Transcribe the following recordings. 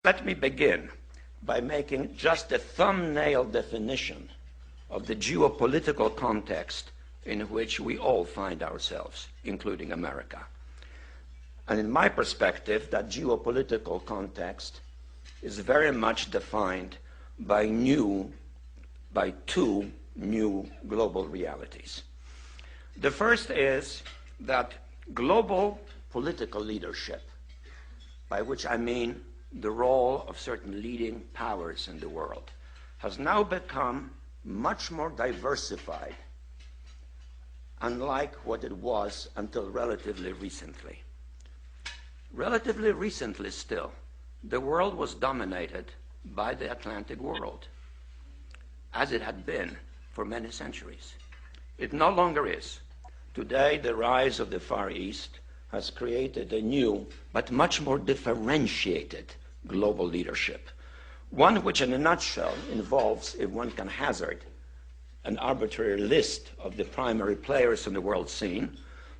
Let me begin by making just a thumbnail definition of the geopolitical context in which we all find ourselves, including America. And in my perspective, that geopolitical context is very much defined by two new global realities. The first is that global political leadership, by which I mean the role of certain leading powers in the world, has now become much more diversified, unlike what it was until relatively recently. Relatively recently still, the world was dominated by the Atlantic world, as it had been for many centuries. It no longer is. Today, the rise of the Far East has created a new, but much more differentiated global leadership. One which, in a nutshell, involves, if one can hazard, an arbitrary list of the primary players in the world scene: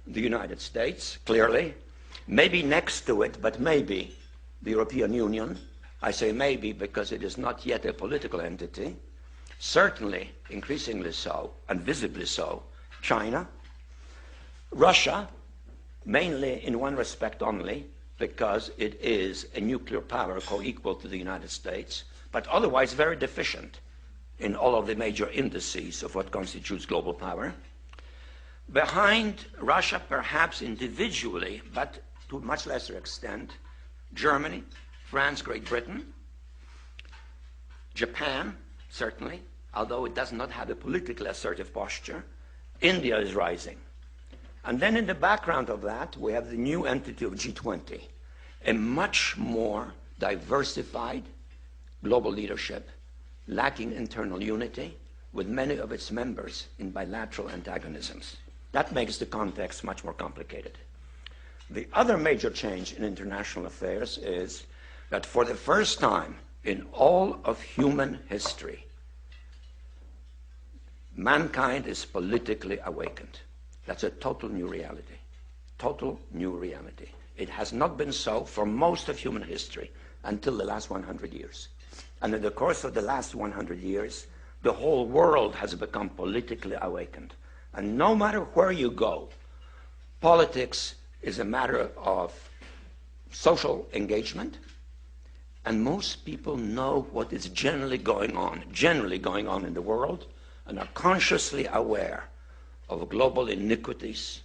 the United States, clearly, maybe next to it, but maybe the European Union. I say maybe because it is not yet a political entity. Certainly, increasingly so, and visibly so, China. Russia, mainly in one respect only, because it is a nuclear power co-equal to the United States, but otherwise very deficient in all of the major indices of what constitutes global power. Behind Russia, perhaps individually, but to a much lesser extent, Germany, France, Great Britain, Japan, certainly, although it does not have a politically assertive posture. India is rising. And then in the background of that, we have the new entity of G20, a much more diversified global leadership, lacking internal unity, with many of its members in bilateral antagonisms. That makes the context much more complicated. The other major change in international affairs is that for the first time in all of human history, mankind is politically awakened. That's a total new reality. Total new reality. It has not been so for most of human history until the last 100 years. And in the course of the last 100 years, the whole world has become politically awakened. And no matter where you go, politics is a matter of social engagement, and most people know what is generally going on in the world, and are consciously aware of global iniquities,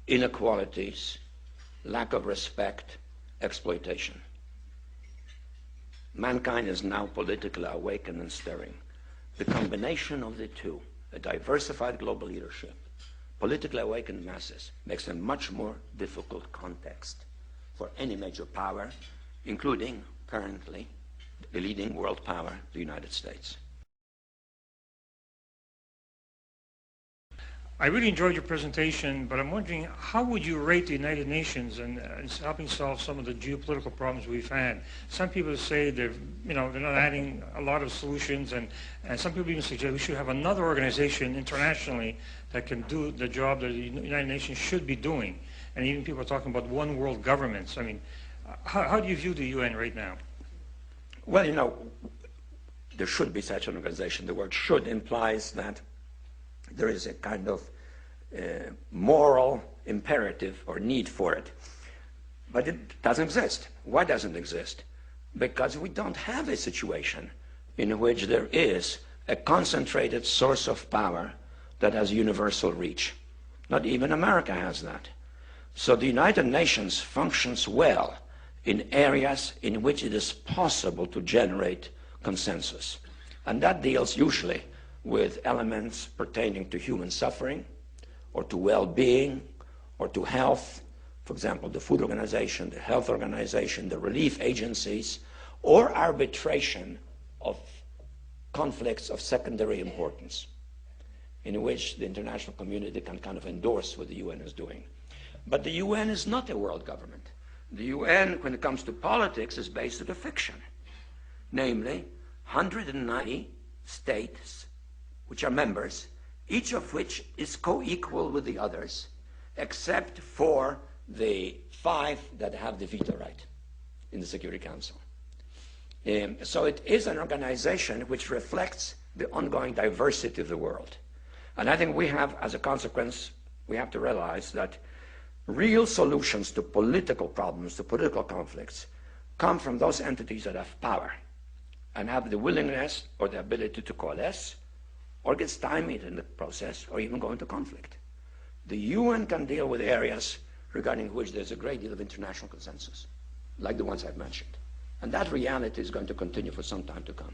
inequalities, lack of respect, exploitation. Mankind is now politically awakened and stirring. The combination of the two, a diversified global leadership, politically awakened masses, makes a much more difficult context for any major power, including, currently, the leading world power, the United States. I really enjoyed your presentation, but I'm wondering, how would you rate the United Nations in helping solve some of the geopolitical problems we've had? Some people say they're not adding a lot of solutions, and some people even suggest we should have another organization internationally that can do the job that the United Nations should be doing. And even people are talking about one world governments. I mean, how do you view the UN right now? Well, there should be such an organization. The word should implies that there is a kind of moral imperative or need for it. But it doesn't exist. Why doesn't it exist? Because we don't have a situation in which there is a concentrated source of power that has universal reach. Not even America has that. So the United Nations functions well in areas in which it is possible to generate consensus. And that deals usually with elements pertaining to human suffering, or to well-being, or to health. For example, the Food Organization, the Health Organization, the relief agencies, or arbitration of conflicts of secondary importance, in which the international community can kind of endorse what the UN is doing. But the UN is not a world government. The UN, when it comes to politics, is based on a fiction, namely 190 states which are members, each of which is co-equal with the others, except for the 5 that have the veto right in the Security Council. So it is an organization which reflects the ongoing diversity of the world. And I think we have, as a consequence, we have to realize that real solutions to political problems, to political conflicts, come from those entities that have power and have the willingness or the ability to coalesce or get stymied in the process or even go into conflict. The UN can deal with areas regarding which there's a great deal of international consensus, like the ones I've mentioned. And that reality is going to continue for some time to come.